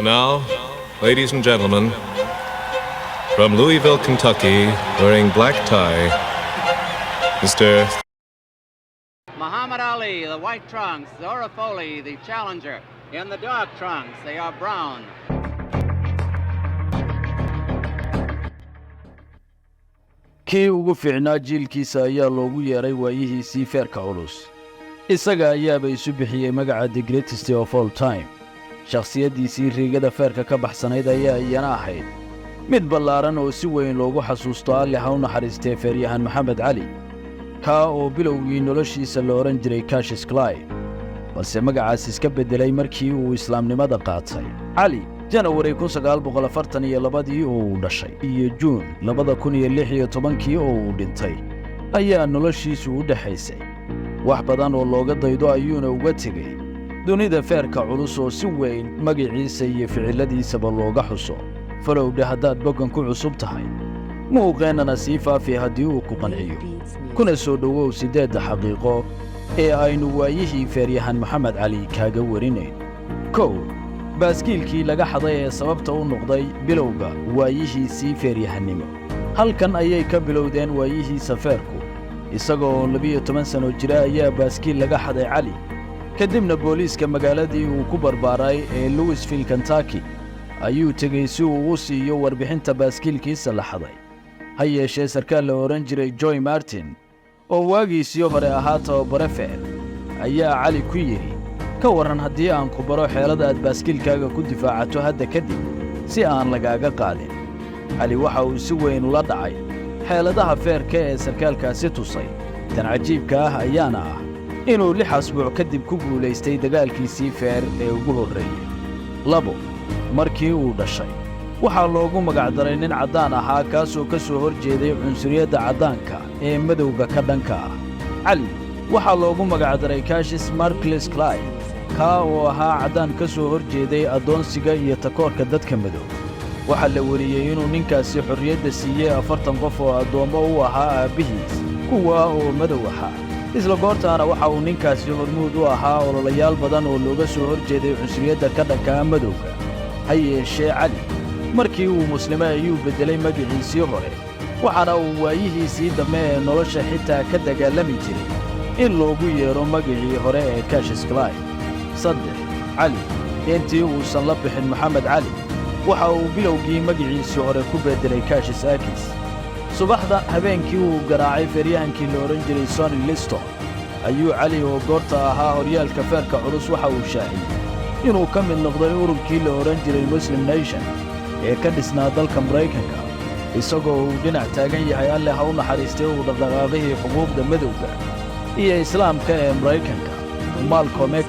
And now, ladies and gentlemen, from Louisville, Kentucky, wearing black tie, Mr. Muhammad Ali, the white trunks. Zora Foley, the challenger. In the dark trunks, they are brown. kii ugu fiicnaa jiilkiisa ayaa loogu yeeray waayihiisii feerka culus isaga ayaaba isu bixiyey magaca the greatest of all time shakhsiyaddiisii riigada feerka ka baxsanayd ayaa iyana ahayd mid ballaaran oo si weyn loogu xasuusto alle ha u naxariistee feeryahan maxamed cali kaa oo bilowgii noloshiisa la odhan jiray Cassius Clay balse magacaas iska beddelay markii uu islaamnimada qaatay cali January 1942 oo uu dhashay iyo June 2016 oo uu dhintay ayaa noloshiisu u dhaxaysay wax badan oo looga daydo ayuuna uga tegay dunida feerka culus oo si weyn magaciisa iyo ficiladiisaba looga xuso falowda haddaad boggan ku cusub tahay muuqeenana sii faafi haddii uu ku qanciyo kuna soo dhowow 8 xaqiiqo ee aynu waayihii feeryahan maxamed cali kaaga warinayn kow baaskiilkii laga xaday ee sababta u noqday bilowga waayihiisii feeryahannimo halkan ayay ka bilowdeen waayihiisa feerku isagoo 12 sano jira ayaa baaskiil laga xaday cali kadibna booliiska magaaladii uu ku barbaaray ee Louisville, Kentucky ayuu tegey si uu u siiyo warbixinta baaskiilkiisa la xaday ha yeeshee sarkaal la odhan jiray Joy Martin oo waagiisii hore ahaa tababare feer ayaa cali ku yidhi ka warran haddii aan ku baro xeelada aad baaskiilkaaga ku difaacato hadda kadib si aan lagaaga qaadin cali waxa uu si weyn ula dhacay xeeladaha feerka ee sarkaalkaasi tusay tan cajiibka ah ayaana ah inuu 6 asbuuc kadib ku guulaystay dagaalkiisii feer ee ugu horreeyey 2 markii uu dhashay waxaa loogu magacdaray nin caddaan ahaa kaasoo ka soo hor jeeday cunsuriyadda caddaanka ee madowga ka dhanka ah cali waxaa loogu magacdaray Cassius Marcellus Clay kaa oo ahaa caddaan ka soo hor jeeday addoonsiga iyo takoorka dadka madow waxaa la wariyey inuu ninkaasi xorriyadda siiyey 40 qof oo addoommo u ahaa aabbihiis kuwa oo madow ahaa isla goortaana waxa uu ninkaasi hormuud u ahaa ololayaal badan oo looga soo hor jeeday cunsuriyadda ka dhanka madowga ha yeeshee cali markii uu muslime ayuu beddelay magaciisii hore waxaana uu waayihiisii dambe ee nolosha xitaa ka dagaalami jiray in loogu yeero magacii hore ee Cassius Clay 3 cali intii uusan la bixin maxamed cali waxa uu bilowgii magaciisii hore ku beddelay Cassius Akis subaxda habeenkii uu garaacay feeryahankii la odhan jiray Sonny Liston ayuu cali oo goorta ahaa horyaalka feerka culus waxa uu shaaciyey inuu ka mid noqday ururkii la odhan jiray Muslim Nation ee ka dhisnaa dalka Maraykanka isagoo uu dhinac taagan yahay alle ha u naxariistay uu dhaqdhaqaaqihii xuquuqda madowga iyo islaamka ee Maraykanka Malcolm X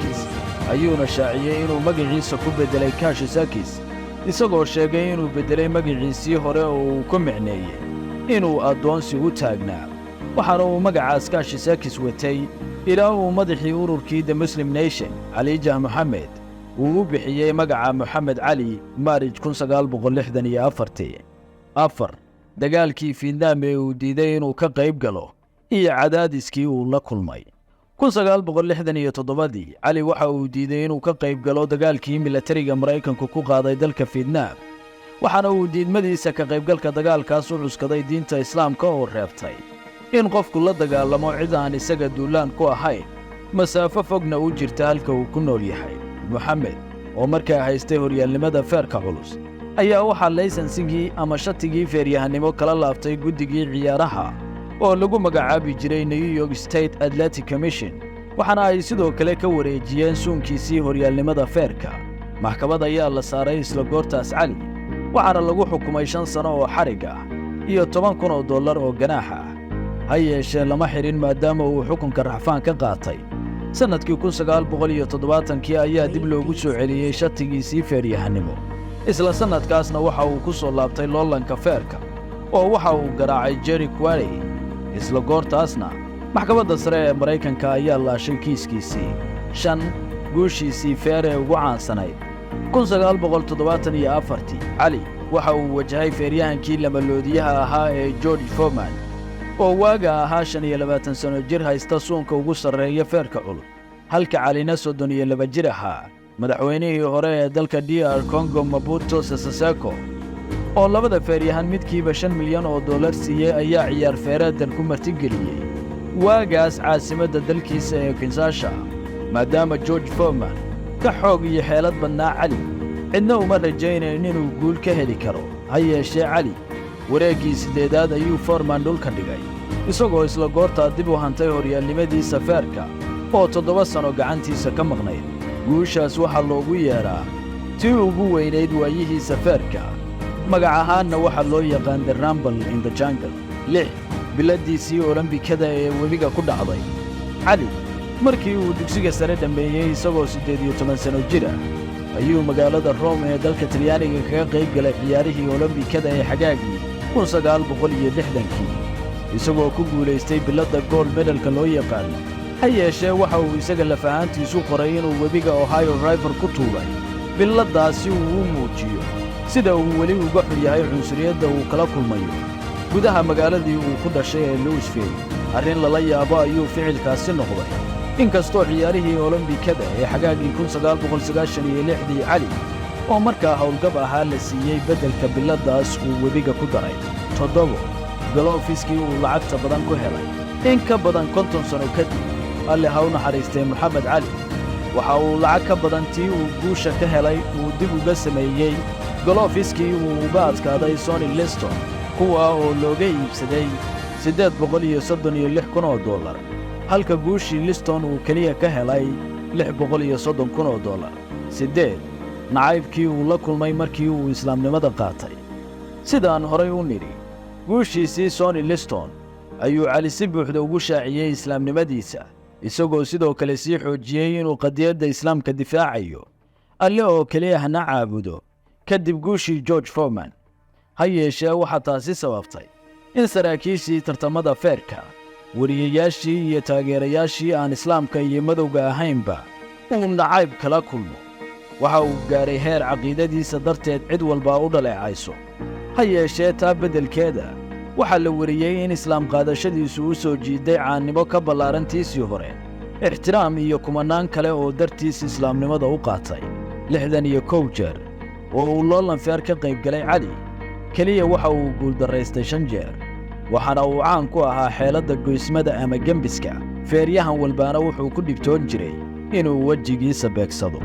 ayuuna shaaciyey inuu magaciisa ku beddelay Cassius Akis isagoo sheegay inuu beddelay magaciisii hore oo uu ku micneeyey inuu addoonsi u taagnaa waxaana uu magacaas Cassius Akis watay ilaa uu madaxii ururkii The Muslim Nation Ali Jah Mohammed uu u bixiyey magaca Maxamed Cali Maarij 1964 dagaalkii Vietnam ee uu diiday inuu ka qayb galo iyo cadaadiskii uu la kulmay 1967 cali waxa uu diiday inuu ka qayb galo dagaalkii militariga Maraykanku ku qaaday dalka Vietnam waxaana uu diidmadiisa ka qaybgalka dagaalkaas u cuskaday diinta islaamka oo reebtay in qofku la dagaalamo cid aan isaga duulaan ku ahayn masaafo fogna u jirta halka uu ku nool yahay Mohammed oo markaa haystay horyaalnimada feerka culus ayaa waxaa laysansigii ama shatigii feeryahannimo kala laabtay guddigii ciyaaraha oo lagu magacaabi jiray New York State Athletic Commission waxaana ay sidoo kale ka wareejiyeen suunkiisii horyaalnimada feerka maxkamad ayaa la saaray isla goortaas cali waxaana lagu xukumay 5 sano oo xarig ah iyo $10,000 oo ganaax ah ha yeeshee lama xirin maadaama uu xukunka racfaan ka qaatay sanadkii 1970 ayaa dib loogu soo celiyey shatigiisii feeryahannimo isla sanadkaasna waxa uu ku soo laabtay loolanka feerka oo waxa uu garaacay Jerry Quarry isla goortaasna maxkamadda sare ee Maraykanka ayaa laashay kiiskiisii 5 guushiisii feer ee ugu caansanayd 1974 cali waxa uu wajahay feeryahankii lamaloodiyaha ahaa ee George Foreman oo waaga ahaa 25 sano jir haysta suunka ugu sarreeya feerka culus halka calina 32 jir ahaa madaxweynihii hore ee dalka DR Congo Mobutu Sese Seko oo labada feeryahan midkiiba $5 milyan siiyey ayaa ciyaar feereedan ku martigeliyey waagaas caasimadda dalkiisa ee Kinshasa maadaama George Foreman ka xoog iyo xeelad badnaa Cali cidna uma rajaynayn inuu guul ka heli karo ha yeeshee Cali wareeggii sideedaad ayuu Foreman dhulka dhigay isagoo isla goortaa dib u hantay horyaalnimadiisa feerka oo 7 sano gacantiisa ka maqnayd guushaas waxaa loogu yeeraa tii ugu weynayd waayihiisa feerka magac ahaanna waxaa loo yaqaan The Rumble in the Jungle 6 biladiisii olombikada ee webiga ku dhacday Cali markii uu dugsiga sare dhameeyey isagoo 18 sano jir ah ayuu magaalada Rome ee dalka Talyaaniga kaga qayb galay ciyaarihii olombikada ee xagaagii 1960kii isagoo ku guulaystay bilada gold medalka loo yaqaan ha yeeshee waxa uu isaga lafahaantiisu qoray inuu webiga Ohio River ku tuuray biladaasi uu u muujiyo sida uu weli uga xun yahay cunsuriyadda uu kala kulmayo gudaha magaaladii uu ku dhashay ee Louisville arrin lala yaabo ayuu ficilkaasi noqday inkastoo ciyaarihii olombikada ee xagaagii 1996 Cali oo markaa howlgab ahaa la siiyey beddelka biladaas uu webiga ku daray 7 galoofiskii uu lacagta badan ku helay in ka badan 50 sano kadib alle ha u naxariistay Maxamed Cali waxa uu lacag ka badan tii uu guusha ka helay uu dib uga sameeyey galoofiskii uu uga adkaaday Sonny Liston kuwa oo looga iibsaday $836,000 halka guushii Liston uu kaliya ka helay $630,000 nacaybkii uu la kulmay markii uu islaamnimada qaatay sidaan horay u nidhi guushiisii Sonny Liston ayuu Cali si buuxda ugu shaaciyey islaamnimadiisa isagoo sidoo kale sii xoojiyey inuu qadiyadda islaamka difaacayo alle oo kaliya hana caabudo kadib guushii George Foreman ha yeeshee waxaa taasi sababtay in saraakiishii tartamada feerka wariyayaashii iyo taageerayaashii aan islaamka iyo madowga ahaynba uu nacayb kala kulmo waxa uu gaaray heer caqiidadiisa darteed cid walba u dhaleecayso ha yeeshee taa beddelkeeda waxaa la wariyey in islaam qaadashadiisu u soo jiiday caannimo ka ballaarantiisii hore ixtiraam iyo kumanaan kale oo dartiis islaamnimada u qaatay 61 jeer oo uu loolan feer ka qayb galay Cali kaliya waxa uu guuldarraystay 5 jeer waxaana uu caan ku ahaa xeeladda goysmada ama gembiska feeryahan walbaana wuxuu ku dhibtoon jiray inuu wejigiisa beegsado